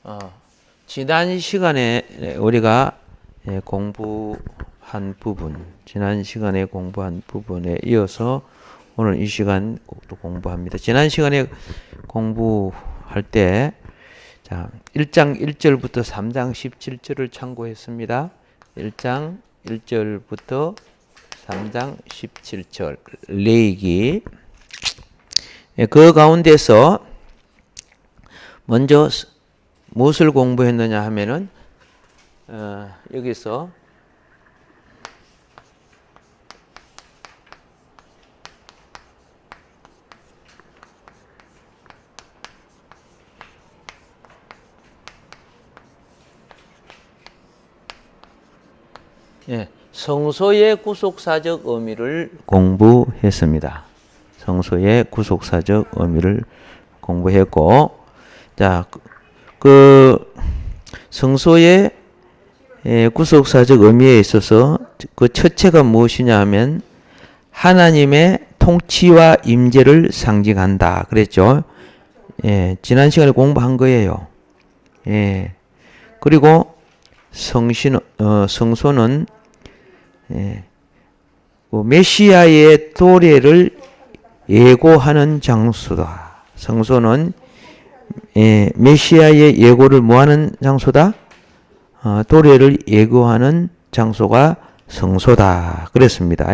어, 지난 시간에 우리가 공부한 부분, 지난 시간에 공부한 부분에 이어서 오늘 이 시간 또 공부합니다. 지난 시간에 공부할 때, 자, 1장 1절부터 3장 17절을 참고했습니다. 1장 1절부터 3장 17절, 레위기. 그 가운데서 먼저 무엇을 공부했느냐 하면은 여기서 성소의 구속사적 의미를 공부했습니다. 성소의 구속사적 의미를 공부했고, 자, 그 성소의 구속사적 의미에 있어서 그 첫째가 무엇이냐 하면 하나님의 통치와 임재를 상징한다 그랬죠. 지난 시간에 공부한 거예요. 그리고 성소는 메시아의 도래를 예고하는 장소다. 성소는 메시아의 예고를 뭐하는 장소다? 도래를 예고하는 장소가 성소다. 그랬습니다.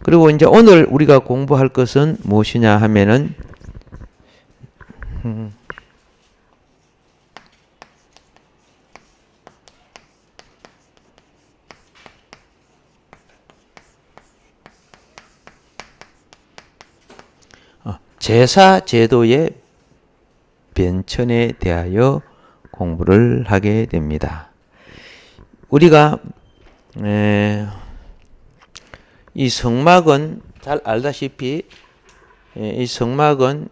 그리고 이제 오늘 우리가 공부할 것은 무엇이냐 하면은 제사 제도의 변천에 대하여 공부를 하게 됩니다. 우리가 이 성막은 잘 알다시피 이 성막은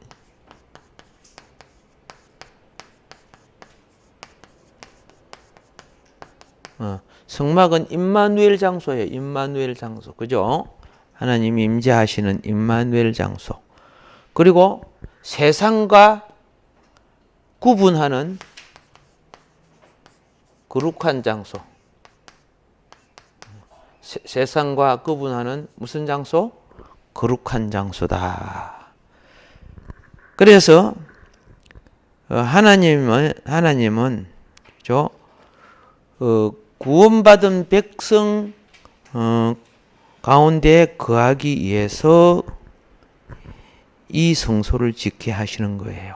성막은 임마누엘 장소예요. 임마누엘 장소. 그죠? 하나님이 임재하시는 임마누엘 장소. 그리고 세상과 구분하는 거룩한 장소. 세상과 구분하는 무슨 장소? 거룩한 장소다. 그래서 하나님은 그죠? 구원받은 백성 가운데 거하기 위해서 이 성소를 짓게 하시는 거예요.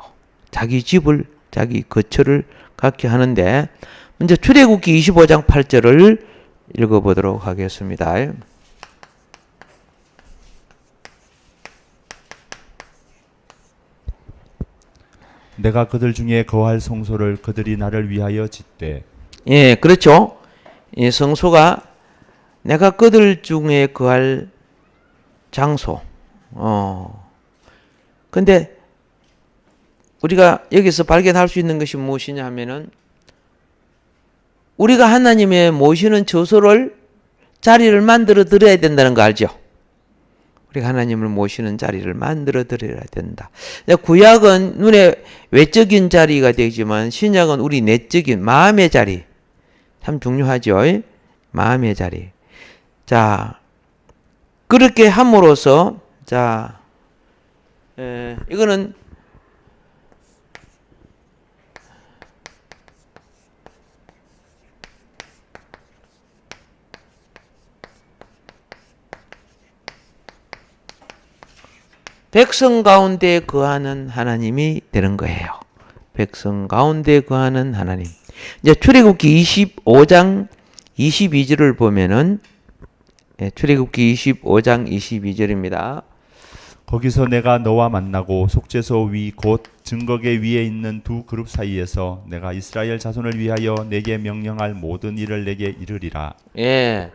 자기 집을, 자기 거처를 갖게 하는데, 먼저 출애굽기 25장 8절을 읽어보도록 하겠습니다. 내가 그들 중에 거할 성소를 그들이 나를 위하여 짓되. 예, 그렇죠. 이 성소가 내가 그들 중에 거할 장소. 근데 우리가 여기서 발견할 수 있는 것이 무엇이냐 하면은 우리가 하나님의 모시는 저소를 자리를 만들어 드려야 된다는 거 알죠? 우리가 하나님을 모시는 자리를 만들어 드려야 된다. 구약은 눈에 외적인 자리가 되지만 신약은 우리 내적인 마음의 자리. 참 중요하죠. 마음의 자리. 자, 그렇게 함으로써 자, 이거는 백성 가운데 거하는 하나님이 되는 거예요. 백성 가운데 거하는 하나님. 이제 출애굽기 25장 22절을 보면은 출애굽기 25장 22절입니다. 거기서 내가 너와 만나고 속죄소 위 곧 증거계 위에 있는 두 그룹 사이에서 내가 이스라엘 자손을 위하여 내게 명령할 모든 일을 내게 이르리라. 예.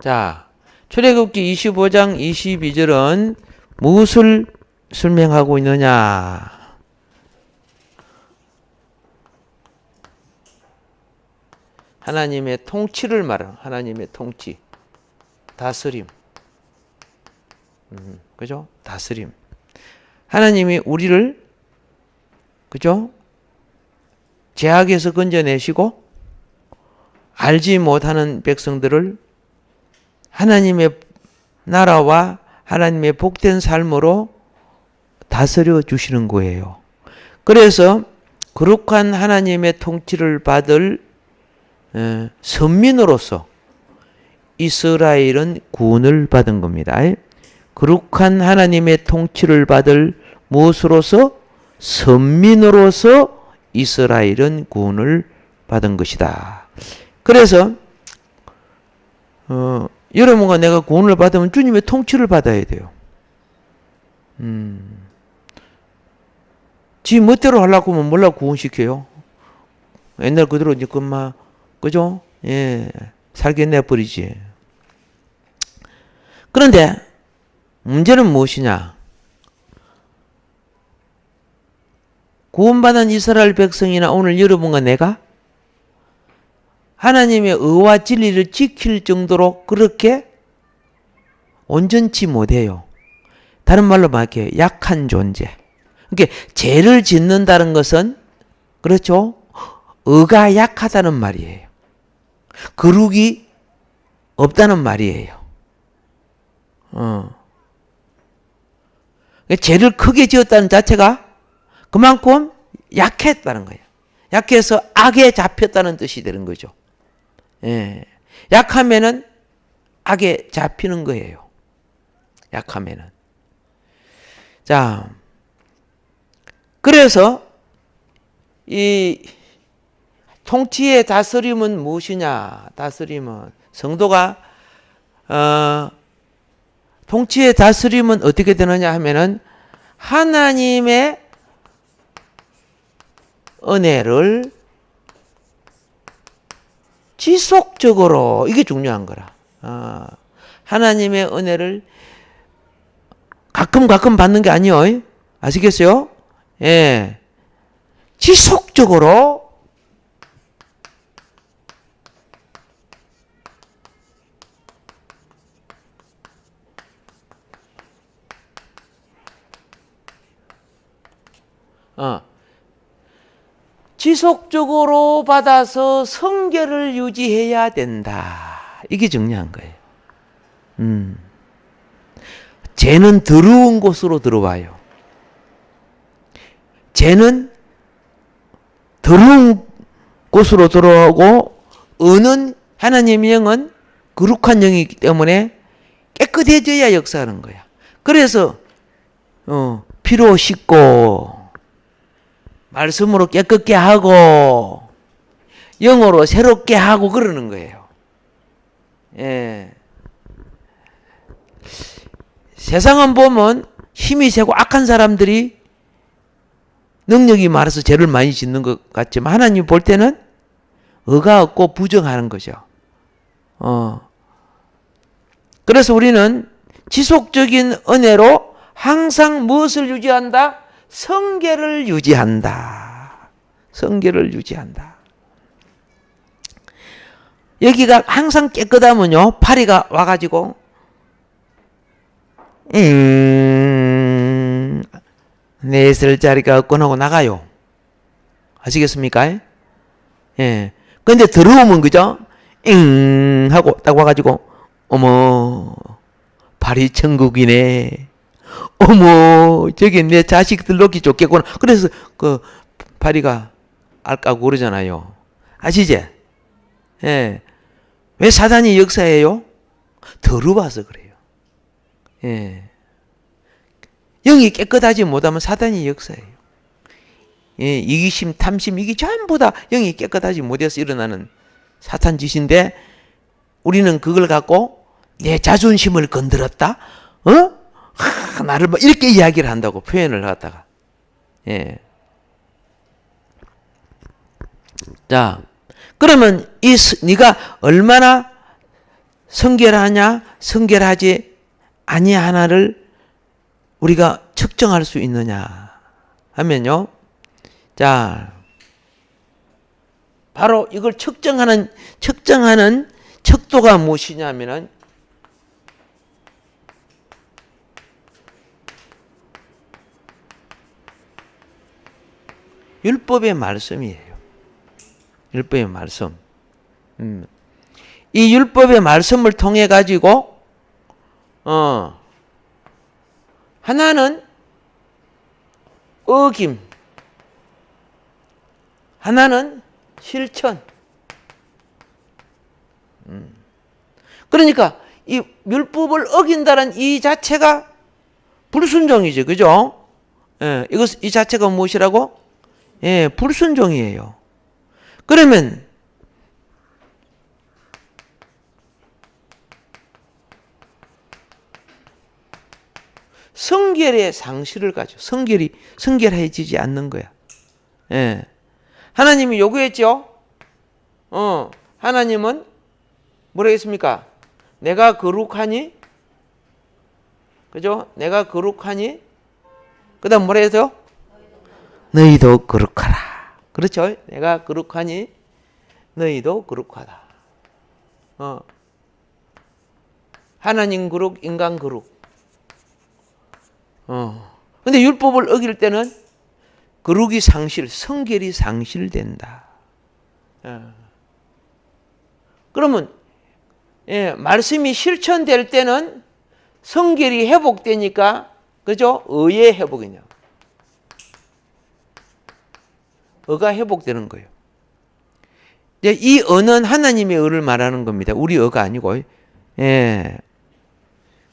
자, 출애굽기 25장 22절은 무엇을 설명하고 있느냐? 하나님의 통치를 말하는 하나님의 통치, 다스림. 그죠? 다스림. 하나님이 우리를 그죠? 죄악에서 건져내시고 알지 못하는 백성들을 하나님의 나라와 하나님의 복된 삶으로 다스려 주시는 거예요. 그래서 거룩한 하나님의 통치를 받을 선민으로서 이스라엘은 구원을 받은 겁니다. 거룩한 하나님의 통치를 받을 무엇으로서? 선민으로서 이스라엘은 구원을 받은 것이다. 그래서 여러분과 내가 구원을 받으면 주님의 통치를 받아야 돼요. 지 멋대로 하려고 하면 몰라 구원시켜요. 옛날 그대로 이제 그죠? 예, 살게 내버리지. 그런데 문제는 무엇이냐? 구원받은 이스라엘 백성이나 오늘 여러분과 내가 하나님의 의와 진리를 지킬 정도로 그렇게 온전치 못해요. 다른 말로 말할게요. 약한 존재. 그러니까 죄를 짓는다는 것은 그렇죠. 의가 약하다는 말이에요. 거룩이 없다는 말이에요. 죄를 크게 지었다는 자체가 그만큼 약했다는 거예요. 약해서 악에 잡혔다는 뜻이 되는 거죠. 예. 약하면은 악에 잡히는 거예요. 약하면은. 자, 그래서 이 통치의 다스림은 무엇이냐? 다스림은 성도가 통치의 다스림은 어떻게 되느냐 하면은 하나님의 은혜를 지속적으로, 이게 중요한 거라. 하나님의 은혜를 가끔 받는 게 아니에요. 아시겠어요? 예. 지속적으로 지속적으로 받아서 성결을 유지해야 된다. 이게 중요한 거예요. 죄는 더러운 곳으로 들어와요. 죄는 더러운 곳으로 들어오고 의는 하나님의 영은 거룩한 영이기 때문에 깨끗해져야 역사하는 거야. 그래서 피로 씻고 말씀으로 깨끗게 하고 영으로 새롭게 하고 그러는 거예요. 예. 세상은 보면 힘이 세고 악한 사람들이 능력이 많아서 죄를 많이 짓는 것 같지만 하나님 볼 때는 의가 없고 부정하는 거죠. 그래서 우리는 지속적인 은혜로 항상 무엇을 유지한다? 성결을 유지한다. 성결을 유지한다. 여기가 항상 깨끗하면요, 파리가 와가지고 내 있을 자리가 없군 하고 나가요. 아시겠습니까? 예. 근데 더러우면 그죠? 하고 딱 와가지고 어머 파리 천국이네. 어머 저기 내 자식들 놓기 좋겠구나. 그래서 그 파리가 알까고 그러잖아요. 아시죠? 예. 왜 사단이 역사해요? 더러워서 그래요. 예. 영이 깨끗하지 못하면 사단이 역사해요. 예, 이기심, 탐심, 이게 전부 다 영이 깨끗하지 못해서 일어나는 사탄 짓인데 우리는 그걸 갖고 내 자존심을 건드렸다? 나를 뭐 이렇게 이야기를 한다고 표현을 하다가. 예. 자, 그러면 네가 얼마나 성결하냐, 성결하지 아니하나를 우리가 측정할 수 있느냐 하면요. 자, 바로 이걸 측정하는 척도가 무엇이냐면은 율법의 말씀이에요. 율법의 말씀. 이 율법의 말씀을 통해 가지고 하나는 어김, 하나는 실천. 그러니까 이 율법을 어긴다는 이 자체가 불순종이죠, 그죠? 예, 이 자체가 무엇이라고? 예, 불순종이에요. 그러면 성결의 상실을 가지고 성결해지지 않는 거야. 예. 하나님이 요구했죠. 하나님은 뭐라 했습니까? 내가 거룩하니, 그죠? 내가 거룩하니, 그다음 뭐라 해서요? 너희도 거룩하라. 그렇죠? 내가 거룩하니 너희도 거룩하다. 하나님 거룩, 인간 거룩. 근데 율법을 어길 때는 거룩이 성결이 상실된다. 그러면 말씀이 실천될 때는 성결이 회복되니까, 그죠? 의의 회복이냐. 의가 회복되는 거예요. 이 의는 하나님의 의를 말하는 겁니다. 우리 의가 아니고. 예.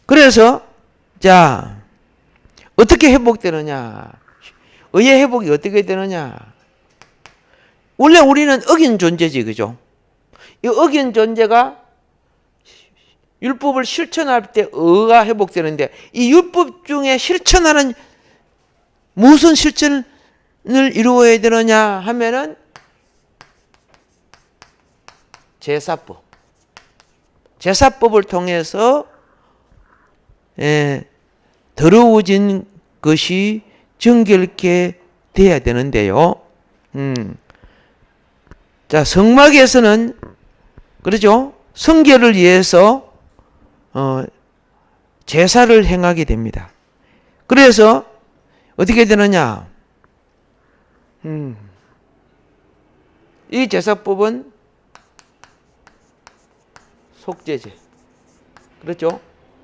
그래서 자, 어떻게 회복되느냐? 의의 회복이 어떻게 되느냐? 원래 우리는 어긴 존재지, 그죠? 이 어긴 존재가 율법을 실천할 때 의가 회복되는데, 이 율법 중에 실천하는 무슨 실천을 이루어야 되느냐 하면은 제사법. 제사법을 통해서 더러워진 것이 정결케 돼야 되는데요. 자, 성막에서는 그러죠. 성결을 위해서 제사를 행하게 됩니다. 그래서 어떻게 되느냐? 이 제사법은 속죄제. 그렇죠?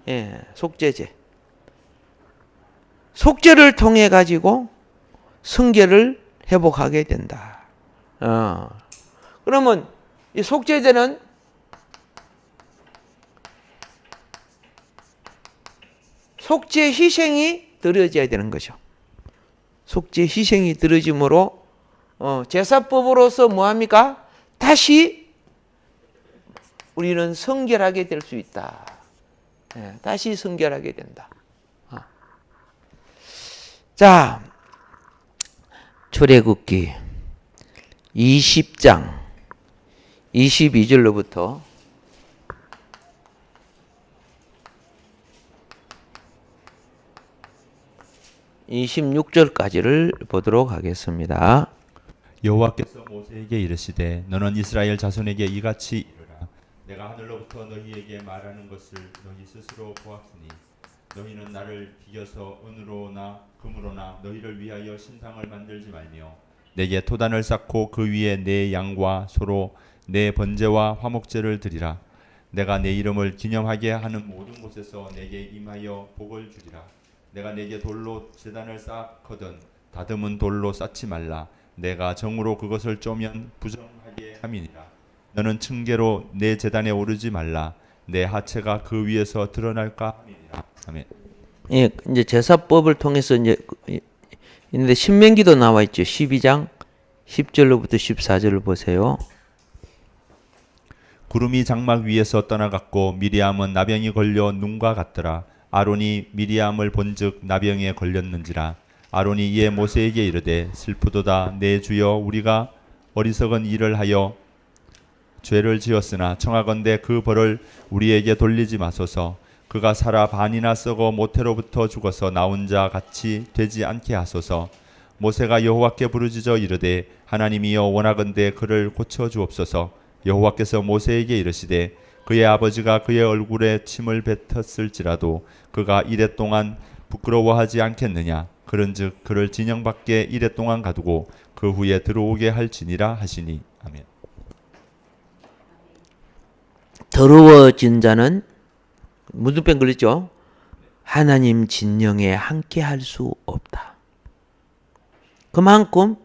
예, 속죄제. 속죄를 통해 가지고 성결을 회복하게 된다. 그러면 이 속죄제는 속죄 희생이 드려져야 되는 거죠. 속죄 희생이 드려짐으로 제사법으로서 뭐합니까? 다시 우리는 성결하게 될 수 있다. 다시 성결하게 된다. 자, 출애굽기 20장 22절로부터 26절까지를 보도록 하겠습니다. 여호와께서 모세에게 이르시되 너는 이스라엘 자손에게 이같이 이르라. 내가 하늘로부터 너희에게 말하는 것을 너희 스스로 보았으니 너희는 나를 비겨서 은으로나 금으로나 너희를 위하여 신상을 만들지 말며 내게 토단을 쌓고 그 위에 내 양과 소로 내 번제와 화목제를 드리라. 내가 내 이름을 기념하게 하는 모든 곳에서 내게 임하여 복을 주리라. 내가 내게 돌로 제단을 쌓거든 다듬은 돌로 쌓지 말라. 내가 정으로 그것을 쪼면 부정하게 함이니라. 너는 층계로 내 제단에 오르지 말라. 내 하체가 그 위에서 드러날까 함이니라. 아멘. 예, 이제 제사법을 통해서 이제 있는데 신명기도 나와 있죠. 12장 10절로부터 14절을 보세요. 구름이 장막 위에서 떠나갔고 미리암은 나병이 걸려 눈과 같더라. 아론이 미리암을 본즉 나병에 걸렸는지라. 아론이 이에 모세에게 이르되 슬프도다 내 주여 우리가 어리석은 일을 하여 죄를 지었으나 청하건대 그 벌을 우리에게 돌리지 마소서. 그가 살아 반이나 썩어 모태로부터 죽어서 나온 자 같이 되지 않게 하소서. 모세가 여호와께 부르짖어 이르되 하나님이여 원하건대 그를 고쳐 주옵소서. 여호와께서 모세에게 이르시되 그의 아버지가 그의 얼굴에 침을 뱉었을지라도 그가 이랫동안 부끄러워하지 않겠느냐. 그런즉 그를 진영 밖에 이랫동안 가두고 그 후에 들어오게 할지니라 하시니. 아멘. 더러워진 자는 문둥병 걸렸죠? 하나님 진영에 함께 할 수 없다. 그만큼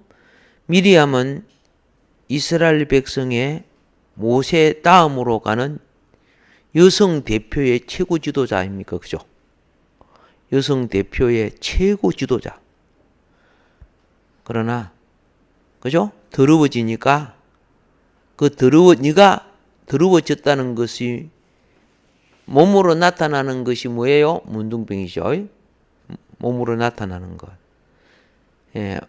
미리암은 이스라엘 백성의 모세 다음으로 가는 여성 대표의 최고 지도자 아닙니까? 그죠? 여성 대표의 최고 지도자. 그러나, 그죠? 더러워지니까, 네가 더러워졌다는 것이 몸으로 나타나는 것이 뭐예요? 문둥병이죠. 몸으로 나타나는 것. 예.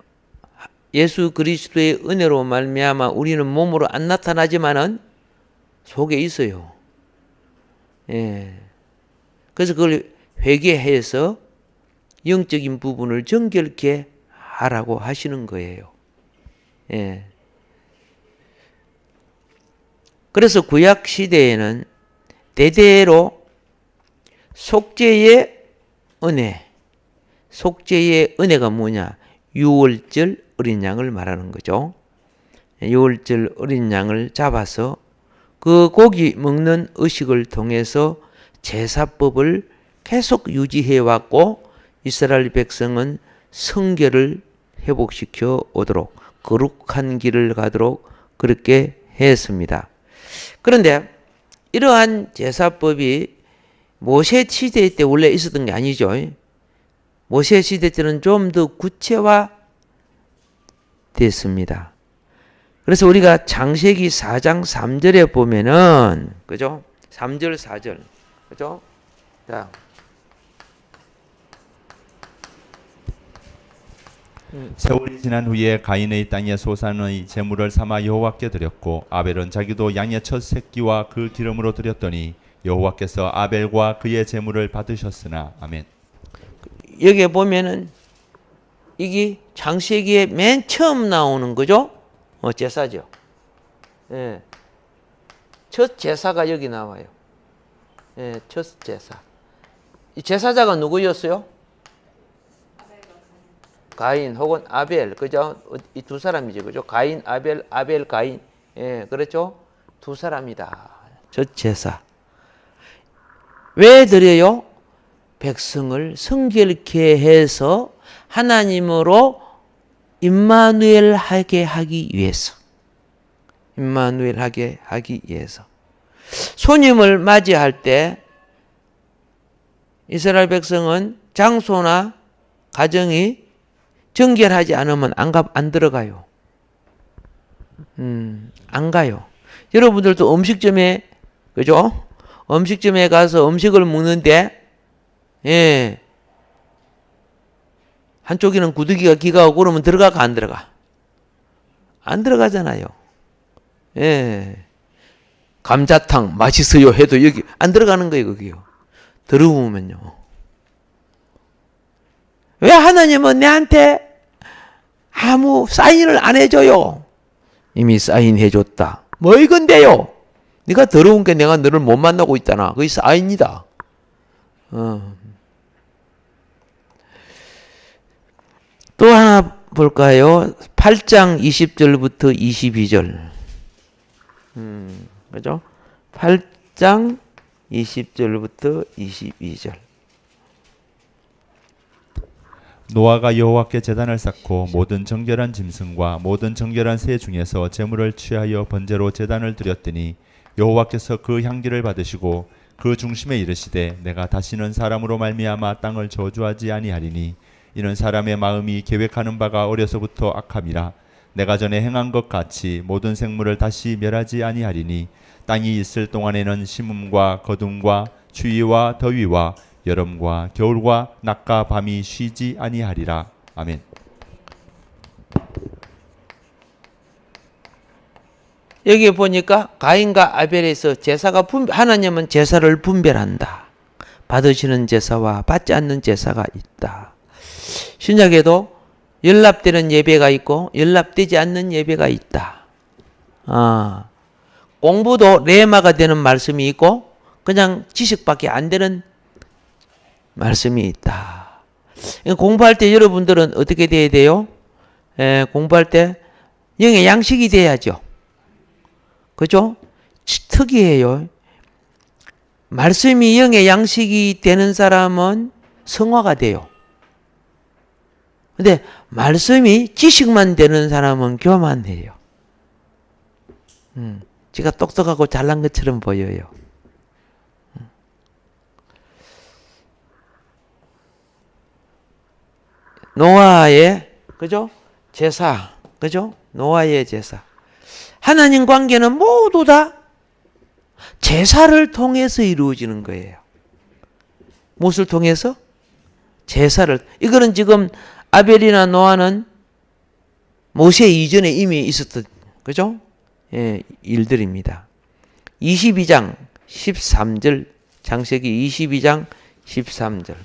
예수 그리스도의 은혜로 말미암아 우리는 몸으로 안 나타나지만은 속에 있어요. 예. 그래서 그걸 회개해서 영적인 부분을 정결케 하라고 하시는 거예요. 예. 그래서 구약 시대에는 대대로 속죄의 은혜가 뭐냐? 유월절 어린 양을 말하는 거죠. 유월절 어린 양을 잡아서 그 고기 먹는 의식을 통해서 제사법을 계속 유지해 왔고 이스라엘 백성은 성결을 회복시켜 오도록 거룩한 길을 가도록 그렇게 했습니다. 그런데 이러한 제사법이 모세 시대 때 원래 있었던 게 아니죠. 모세 시대 때는 좀 더 구체화 됐습니다. 그래서 우리가 창세기 4장 3절에 보면은, 그죠? 3절, 4절. 그죠? 자. 세월이 지난 후에 가인의 땅에 소산의 제물을 삼아 여호와께 드렸고 아벨은 자기도 양의 첫 새끼와 그 기름으로 드렸더니 여호와께서 아벨과 그의 제물을 받으셨으나. 아멘. 여기에 보면은 이게 창세기에 맨 처음 나오는 거죠? 제사죠. 예. 첫 제사가 여기 나와요. 예, 첫 제사. 이 제사자가 누구였어요? 가인 혹은 아벨, 그죠? 이 두 사람이죠, 그죠? 가인, 아벨, 가인. 예, 그렇죠? 두 사람이다. 첫 제사. 왜 드려요? 백성을 성결케 해서 하나님으로 임마누엘 하게 하기 위해서. 임마누엘 하게 하기 위해서. 손님을 맞이할 때 이스라엘 백성은 장소나 가정이 정결하지 않으면 안 들어가요. 안 가요. 여러분들도 음식점에, 그죠? 음식점에 가서 음식을 먹는데, 예. 한쪽에는 구더기가 기가 오고 그러면 들어가가 안 들어가? 안 들어가잖아요. 예. 감자탕 맛있어요 해도 여기 안 들어가는 거예요, 거기요. 들어오면요. 왜 하나님은 내한테 아무 사인을 안 해줘요? 이미 사인해줬다. 뭐 이건데요? 네가 더러운 게 내가 너를 못 만나고 있잖아. 그게 사인이다. 또 하나 볼까요? 8장 20절부터 22절. 그죠? 8장 20절부터 22절. 노아가 여호와께 제단을 쌓고 모든 정결한 짐승과 모든 정결한 새 중에서 제물을 취하여 번제로 제단을 드렸더니 여호와께서 그 향기를 받으시고 그 중심에 이르시되 내가 다시는 사람으로 말미암아 땅을 저주하지 아니하리니 이는 사람의 마음이 계획하는 바가 어려서부터 악함이라. 내가 전에 행한 것 같이 모든 생물을 다시 멸하지 아니하리니 땅이 있을 동안에는 심음과 거둠과 추위와 더위와 여름과 겨울과 낮과 밤이 쉬지 아니하리라. 아멘. 여기 보니까 가인과 아벨에서 제사가 하나님은 제사를 분별한다. 받으시는 제사와 받지 않는 제사가 있다. 신약에도 연락되는 예배가 있고 연락되지 않는 예배가 있다. 공부도 레마가 되는 말씀이 있고 그냥 지식밖에 안 되는 말씀이 있다. 공부할 때 여러분들은 어떻게 돼야 돼요? 공부할 때 영의 양식이 돼야죠. 그죠? 특이해요. 말씀이 영의 양식이 되는 사람은 성화가 돼요. 근데 말씀이 지식만 되는 사람은 교만해요. 지가 똑똑하고 잘난 것처럼 보여요. 노아의 그죠? 제사, 그죠? 노아의 제사. 하나님 관계는 모두 다 제사를 통해서 이루어지는 거예요. 무엇을 통해서? 제사를. 이거는 지금 아벨이나 노아는 모세 이전에 이미 있었던, 그죠? 예, 일들입니다. 22장 13절, 창세기 22장 13절.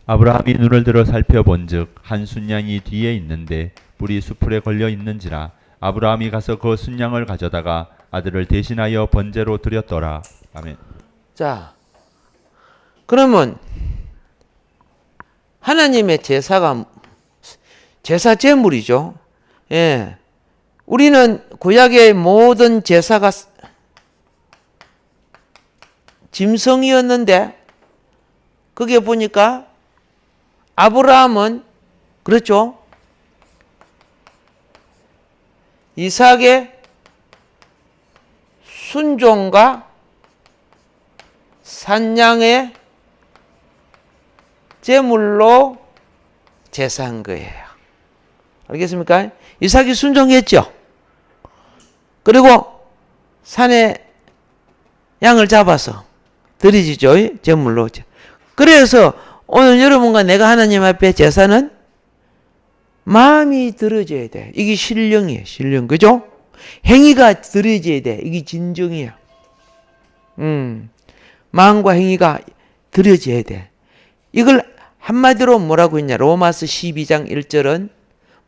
아브라함이 눈을 들어 살펴본즉 한 순양이 뒤에 있는데 뿔이 수풀에 걸려 있는지라 아브라함이 가서 그 순양을 가져다가 아들을 대신하여 번제로 드렸더라. 아멘. 자, 그러면 하나님의 제사가 제사 제물이죠. 예, 우리는 구약의 모든 제사가 짐승이었는데 그게 보니까 아브라함은 그렇죠. 이삭의 순종과 산양의 제물로 제사한 거예요. 알겠습니까? 이삭이 순종했죠. 그리고 산에 양을 잡아서 드리지죠. 제물로. 그래서 오늘 여러분과 내가 하나님 앞에 제사는 마음이 들어져야 돼. 이게 신령이에요. 신령. 그죠? 행위가 들어져야 돼. 이게 진정이야. 마음과 행위가 들어져야 돼. 이걸 한마디로 뭐라고 했냐? 로마서 12장 1절은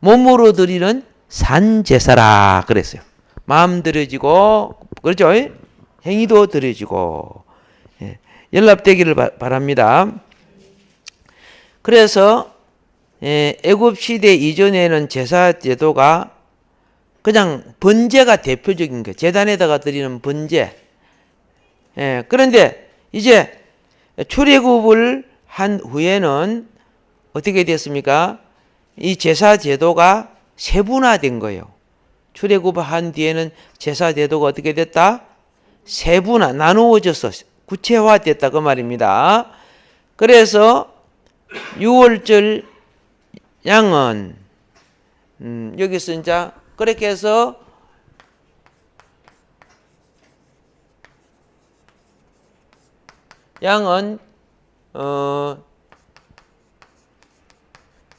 몸으로 드리는 산제사라 그랬어요. 마음 들어지고 그렇죠? 행위도 들어지고 연락되기를 바랍니다. 그래서 애굽 시대 이전에는 제사 제도가 그냥 번제가 대표적인 거예요. 제단에다가 드리는 번제. 그런데 이제 출애굽을 한 후에는 어떻게 됐습니까? 이 제사 제도가 세분화된 거예요. 출애굽을 한 뒤에는 제사 제도가 어떻게 됐다? 세분화, 나누어져서 구체화됐다 그 말입니다. 그래서 6월절 양은 여기서 이제 그렇게 해서 양은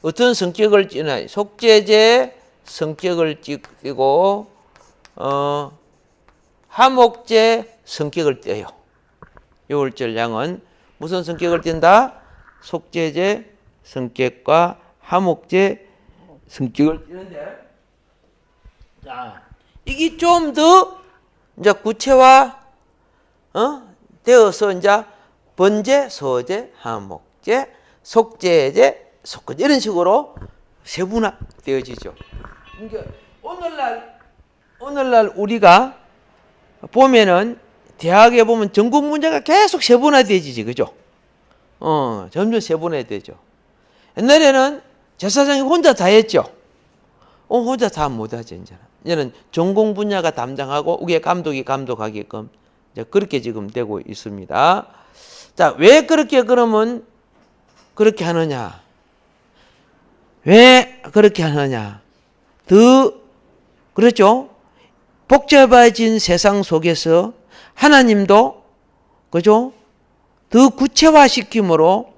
어떤 성격을 띠나요? 속죄제 성격을 띠고 화목제 성격을 떼요. 6월절 양은 무슨 성격을 띈다? 속죄제 성격과 화목제 성격을 띠는데, 자, 이게 좀 더 이제 구체화 되어서 이제 번제, 소제, 화목제, 속죄제, 속죄제 이런 식으로 세분화되어지죠. 그러니까 오늘날 우리가 보면은 대학에 보면 전공 문제가 계속 세분화되지지, 그죠? 점점 세분화되죠. 옛날에는 제사장이 혼자 다 했죠. 혼자 다 못하죠, 이제는. 이제는 전공 분야가 담당하고 위에 감독이 감독하게끔 이제 그렇게 지금 되고 있습니다. 자, 왜 그렇게 그러면 그렇게 하느냐? 왜 그렇게 하느냐? 더 그렇죠? 복잡해진 세상 속에서 하나님도 그죠? 더 구체화시킴으로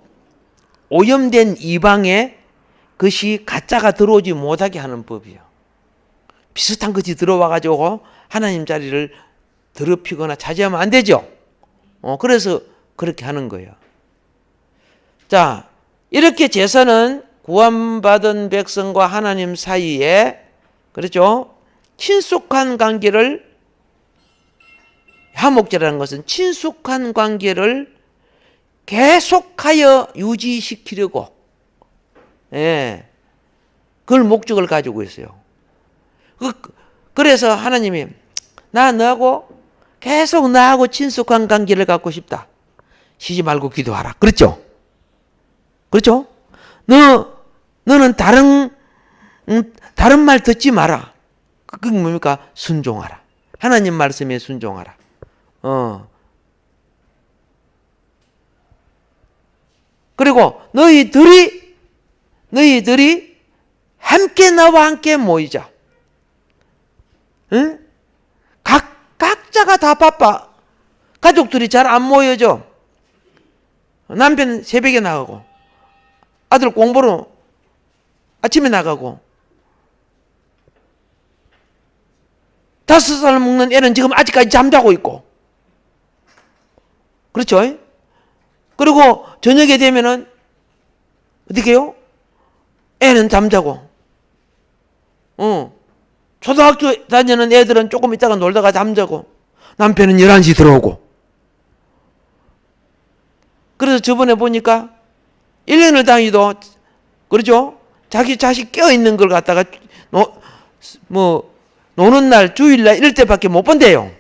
오염된 이방에 그것이 가짜가 들어오지 못하게 하는 법이요. 비슷한 것이 들어와가지고 하나님 자리를 더럽히거나 차지하면 안 되죠. 그래서 그렇게 하는 거예요. 자, 이렇게 제사는 구원받은 백성과 하나님 사이에 그렇죠? 친숙한 관계를 화목제라는 것은 친숙한 관계를 계속하여 유지시키려고 그걸 목적을 가지고 있어요. 그래서 하나님이 나 너하고 계속 나하고 친숙한 관계를 갖고 싶다. 쉬지 말고 기도하라. 그렇죠? 그렇죠? 너는 다른 말 듣지 마라. 그게 뭡니까? 순종하라. 하나님 말씀에 순종하라. 그리고 너희들이 함께 나와 함께 모이자. 응? 각자가 다 바빠. 가족들이 잘 안 모여져. 남편은 새벽에 나가고, 아들 공부로 아침에 나가고, 5살 먹는 애는 지금 아직까지 잠자고 있고. 그렇죠? 그리고 저녁에 되면은 어떻게 해요? 애는 잠자고. 초등학교 다니는 애들은 조금 있다가 놀다가 잠자고. 남편은 11시 들어오고. 그래서 저번에 보니까 1년을 다니도 그렇죠? 자기 자식 껴있는 걸 갖다가 노는 날 주일날 이럴 때밖에 못 본대요.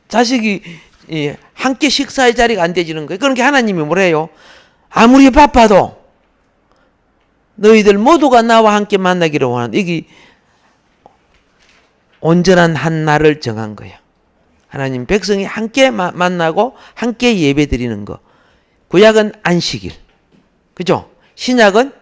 자식이 함께 식사의 자리가 안 되지는 거예요. 그러니까 하나님이 뭐래요? 아무리 바빠도 너희들 모두가 나와 함께 만나기를 원하는, 이게 온전한 한 날을 정한 거예요. 하나님 백성이 함께 만나고 함께 예배 드리는 거. 구약은 안식일. 그죠? 신약은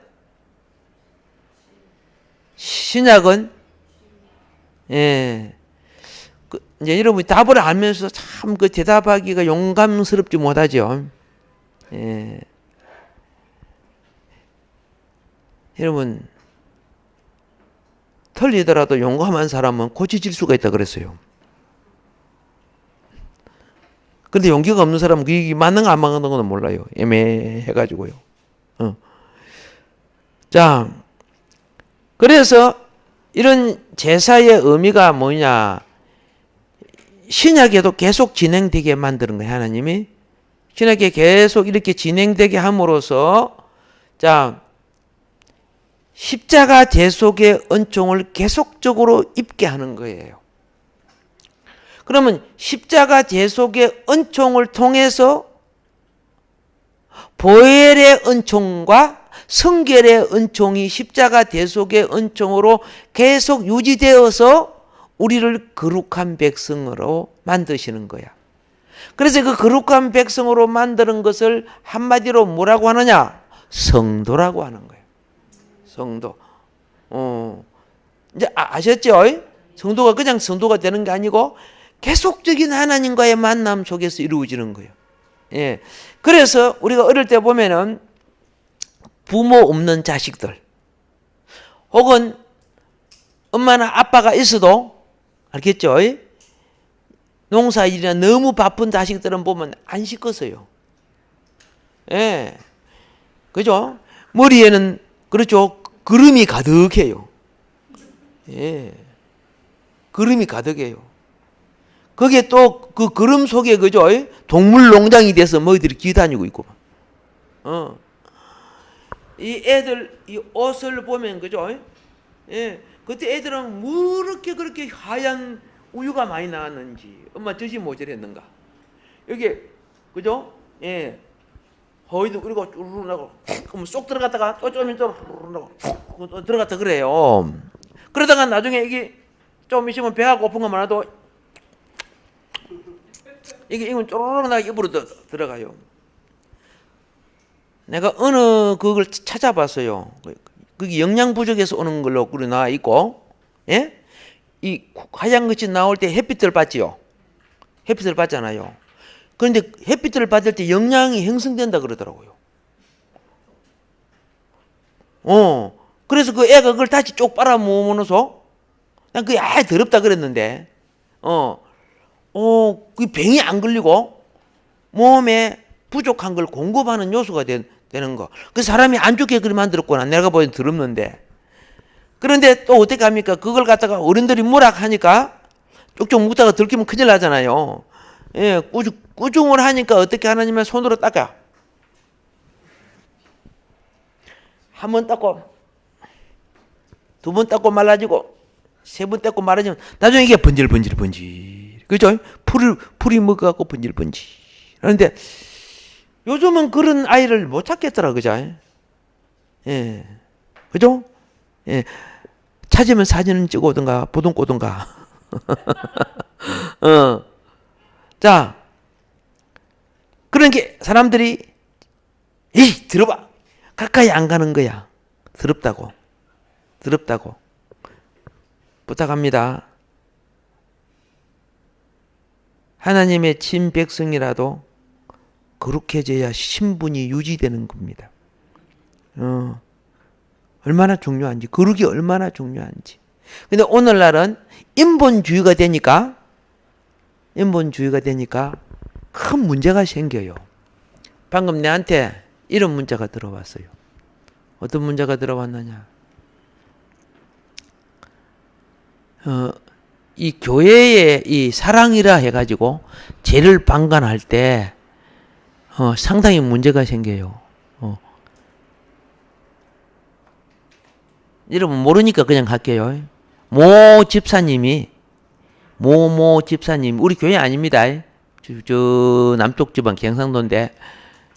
이제 여러분이 답을 알면서 참 그 대답하기가 용감스럽지 못하죠. 여러분, 틀리더라도 용감한 사람은 고쳐질 수가 있다 그랬어요. 그런데 용기가 없는 사람은 그게 맞는가 안 맞는 건 몰라요. 애매해가지고요. 자, 그래서 이런 제사의 의미가 뭐냐? 신약에도 계속 진행되게 만드는 거예요. 하나님이 신약에 계속 이렇게 진행되게 함으로써 자, 십자가 대속의 은총을 계속적으로 입게 하는 거예요. 그러면 십자가 대속의 은총을 통해서 보혈의 은총과 성결의 은총이 십자가 대속의 은총으로 계속 유지되어서 우리를 거룩한 백성으로 만드시는 거야. 그래서 그 거룩한 백성으로 만드는 것을 한마디로 뭐라고 하느냐? 성도라고 하는 거예요. 성도. 이제 아셨죠? 성도가 그냥 성도가 되는 게 아니고 계속적인 하나님과의 만남 속에서 이루어지는 거예요. 예. 그래서 우리가 어릴 때 보면은 부모 없는 자식들 혹은 엄마나 아빠가 있어도 알겠죠? 농사일이나 너무 바쁜 자식들은 보면 안 씻겠어요. 예. 그죠? 머리에는 그렇죠. 그름이 가득해요. 예. 그름이 가득해요. 거기에 또 그 그름 속에 그죠? 동물 농장이 돼서 뭐들이 기다니고 있고. 이 애들 이 옷을 보면 그죠? 예. 그때 애들은 뭐 그렇게 하얀 우유가 많이 나왔는지 엄마 젖이 모자랐는가? 여기 그죠? 예. 허이도 그리고 쭈르르 나고 그럼 쏙 들어갔다가 또 좀 나고 들어갔다 그래요. 그러다가 나중에 이게 좀 있으면 배가 고픈 것만 해도 이건 쪼르륵 나게 입으로 들어가요. 내가 어느 그걸 찾아봤어요. 그게 영양 부족에서 오는 걸로 그래 나와 있고, 예? 이 하얀 것이 나올 때 햇빛을 받지요. 햇빛을 받잖아요. 그런데 햇빛을 받을 때 영양이 형성된다 그러더라고요. 그래서 그 애가 그걸 다시 쪽 빨아 모으면서 난 그게 아예 더럽다 그랬는데, 그 병이 안 걸리고 몸에 부족한 걸 공급하는 요소가 되는 거. 그 사람이 안 좋게 그리 만들었구나. 내가 보기엔 더럽는데. 그런데 또 어떻게 합니까? 그걸 갖다가 어른들이 무락하니까 쪽쪽 묵다가 들키면 큰일 나잖아요. 예, 꾸중을 하니까 어떻게 하느냐면 손으로 닦아. 한번 닦고 두 번 닦고 말라지고 세 번 닦고 말라지면 나중에 이게 번질. 그죠? 풀이 먹어갖고 번질. 그런데 요즘은 그런 아이를 못 찾겠더라, 그죠? 예. 그죠? 예. 찾으면 사진은 찍어 오든가, 보동 꼬든가. 자. 그러니까 사람들이, 에이, 들어봐. 가까이 안 가는 거야. 더럽다고. 부탁합니다. 하나님의 친백성이라도 거룩해져야 신분이 유지되는 겁니다. 얼마나 중요한지, 거룩이 얼마나 중요한지. 근데 오늘날은 인본주의가 되니까 큰 문제가 생겨요. 방금 내한테 이런 문자가 들어왔어요. 어떤 문자가 들어왔느냐? 이 교회의 이 사랑이라 해가지고 죄를 방관할 때 상당히 문제가 생겨요. 여러분 모르니까 그냥 할게요. 모 집사님이 우리 교회 아닙니다. 저 남쪽 지방 경상도인데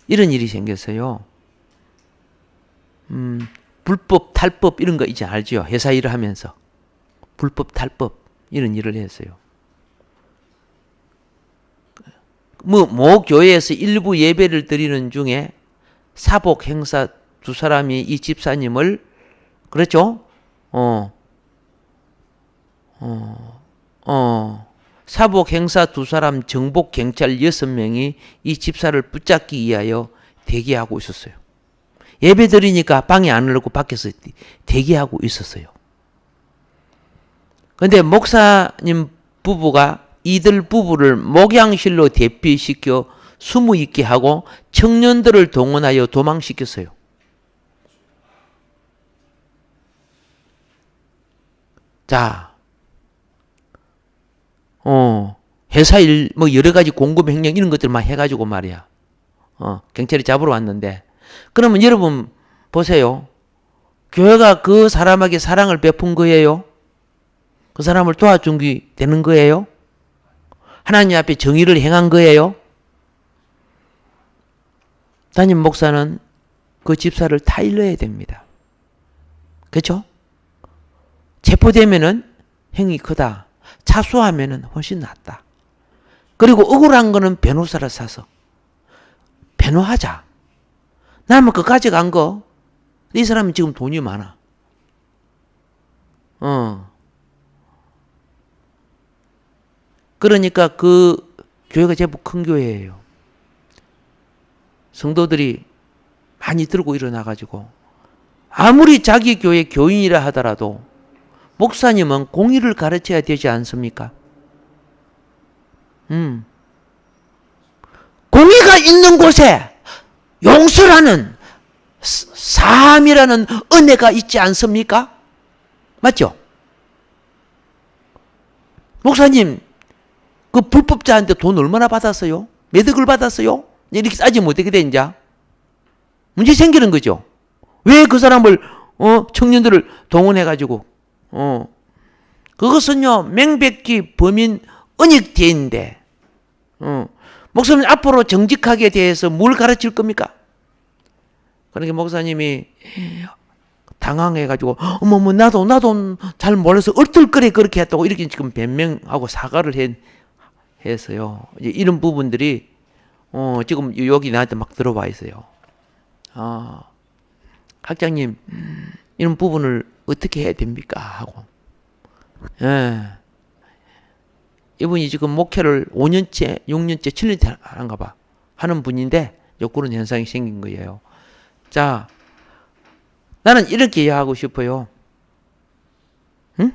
이런 일이 생겼어요. 불법 탈법 이런 거 이제 알죠? 회사 일을 하면서 불법 탈법 이런 일을 했어요. 모 교회에서 일부 예배를 드리는 중에 사복 행사 두 사람이 이 집사님을 그렇죠? 사복 행사 두 사람 정복 경찰 6명이 이 집사를 붙잡기 위하여 대기하고 있었어요. 예배 드리니까 방에 안 오고 밖에서 대기하고 있었어요. 근데 목사님 부부가 이들 부부를 목양실로 대피시켜 숨어 있게 하고 청년들을 동원하여 도망시켰어요. 자, 회사 일, 여러 가지 공급 횡령 이런 것들만 해가지고 말이야. 경찰이 잡으러 왔는데. 그러면 여러분, 보세요. 교회가 그 사람에게 사랑을 베푼 거예요? 그 사람을 도와준 게 되는 거예요? 하나님 앞에 정의를 행한 거예요? 담임 목사는 그 집사를 타일러야 됩니다. 그렇죠? 체포되면은 형이 크다. 차수하면은 훨씬 낫다. 그리고 억울한 거는 변호사를 사서 변호하자. 나면 그까지 간 거. 이 사람은 지금 돈이 많아. 그러니까 그 교회가 제법 큰 교회예요. 성도들이 많이 들고 일어나가지고 아무리 자기 교회 교인이라 하더라도 목사님은 공의를 가르쳐야 되지 않습니까? 공의가 있는 곳에 용서라는 사함이라는 은혜가 있지 않습니까? 맞죠? 목사님 그 불법자한테 돈 얼마나 받았어요? 매덕을 받았어요? 이렇게 따지면 어떻게 돼, 이제? 문제 생기는 거죠. 왜 그 사람을, 청년들을 동원해가지고, 그것은요, 명백히 범인 은닉죄인데, 목사님 앞으로 정직하게 대해서 뭘 가르칠 겁니까? 그러니까 목사님이 당황해가지고, 어머머, 나도 잘 몰라서 얼떨거리 그렇게 했다고 이렇게 지금 변명하고 사과를 했어요. 이제 이런 부분들이, 지금 여기 나한테 막 들어와 있어요. 학장님, 이런 부분을 어떻게 해야 됩니까? 하고. 예. 이분이 지금 목회를 5년째, 6년째, 7년째 하는가 봐. 하는 분인데, 그런 현상이 생긴 거예요. 자, 나는 이렇게 이야기하고 싶어요. 응?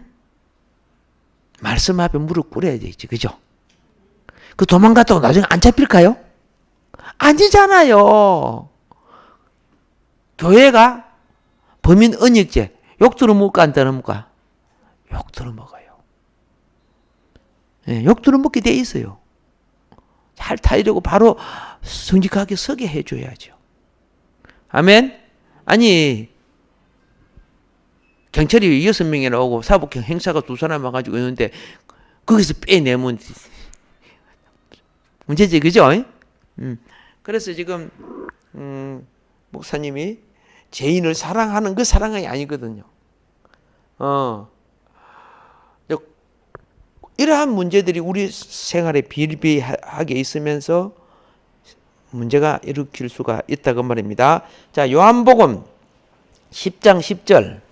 말씀 앞에 무릎 꿇어야 되지, 그죠? 그 도망갔다고 나중에 안 잡힐까요? 아니잖아요. 교회가 범인 은닉죄, 욕 들어먹을까 안 들어먹을까? 욕 들어먹어요. 네, 욕 들어먹게 돼 있어요. 잘 타이려고 바로 성직하게 서게 해줘야죠. 아멘? 아니, 경찰이 6명이나 오고 사법경 행사가 2사람 와가지고 있는데 거기서 빼내면 문제지, 그죠? 그래서 지금 목사님이 죄인을 사랑하는 그 사랑이 아니거든요. 이러한 문제들이 우리 생활에 비일비하게 있으면서 문제가 일으킬 수가 있다고 말입니다. 자, 요한복음 10장 10절.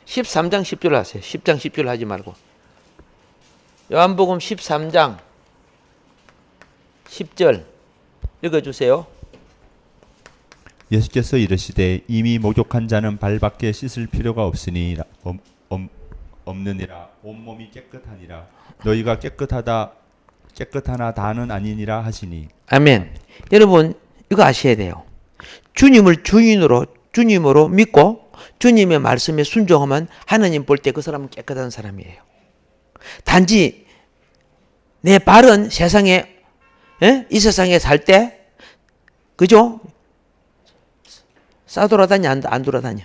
13장 10절 하세요. 10장 10절 하지 말고. 요한복음 13장 10절 읽어주세요. 예수께서 이르시되 이미 목욕한 자는 발밖에 씻을 필요가 없느니라 온몸이 깨끗하니라 너희가 깨끗하나 다는 아니니라 하시니. 아멘. 여러분 이거 아셔야 돼요. 주님을 주님으로 믿고 주님의 말씀에 순종하면 하나님 볼 때 그 사람은 깨끗한 사람이에요. 단지 내 발은 세상에 이 세상에 살 때 그죠? 싸돌아다녀 안 돌아다녀?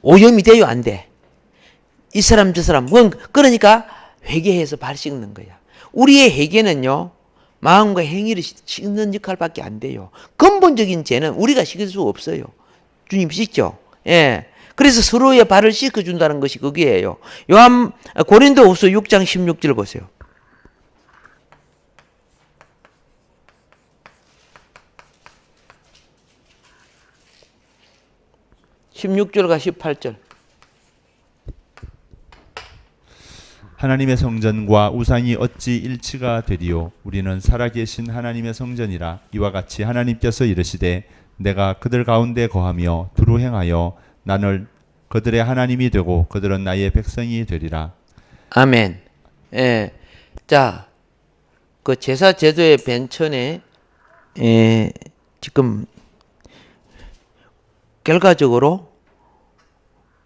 오염이 돼요 안 돼? 이 사람 저 사람 그러니까 회개해서 발 씻는 거야. 우리의 회개는요 마음과 행위를 씻는 역할밖에 안 돼요. 근본적인 죄는 우리가 씻을 수 없어요. 주님 씻죠. 예. 그래서 서로의 발을 씻어준다는 것이 그게예요. 고린도후서 6장 16절 보세요. 16절과 18절. 하나님의 성전과 우상이 어찌 일치가 되리요? 우리는 살아계신 하나님의 성전이라. 이와 같이 하나님께서 이르시되 내가 그들 가운데 거하며 두루 행하여 나를 그들의 하나님이 되고 그들은 나의 백성이 되리라. 아멘. 예. 자, 그 제사 제도의 변천에 지금 결과적으로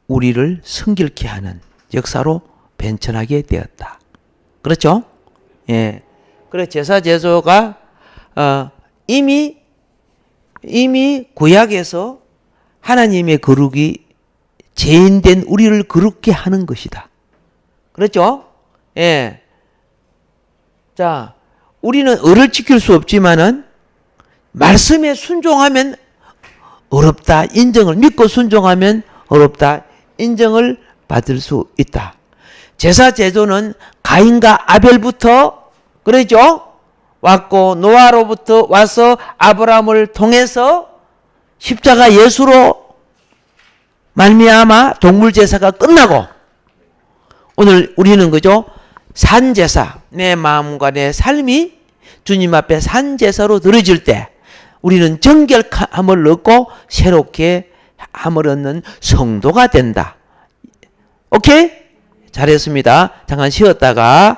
우리를 성결케 하는 역사로 변천하게 되었다. 그렇죠? 예. 그래 제사 제도가 이미 구약에서 하나님의 거룩이 죄인된 우리를 거룩게 하는 것이다. 그렇죠? 예. 자, 우리는 을을 지킬 수 없지만은 말씀에 순종하면 어렵다. 인정을 믿고 순종하면 어렵다. 인정을 받을 수 있다. 제사 제도는 가인과 아벨부터 그러죠? 왔고 노아로부터 와서 아브라함을 통해서 십자가 예수로 말미암아 동물 제사가 끝나고 오늘 우리는 그죠? 산제사, 내 마음과 내 삶이 주님 앞에 산제사로 드려질 때 우리는 정결함을 얻고 새롭게 함을 얻는 성도가 된다. 오케이? 잘했습니다. 잠깐 쉬었다가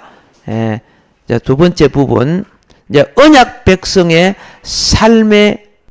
이제 두 번째 부분 이제 언약 백성의 삶의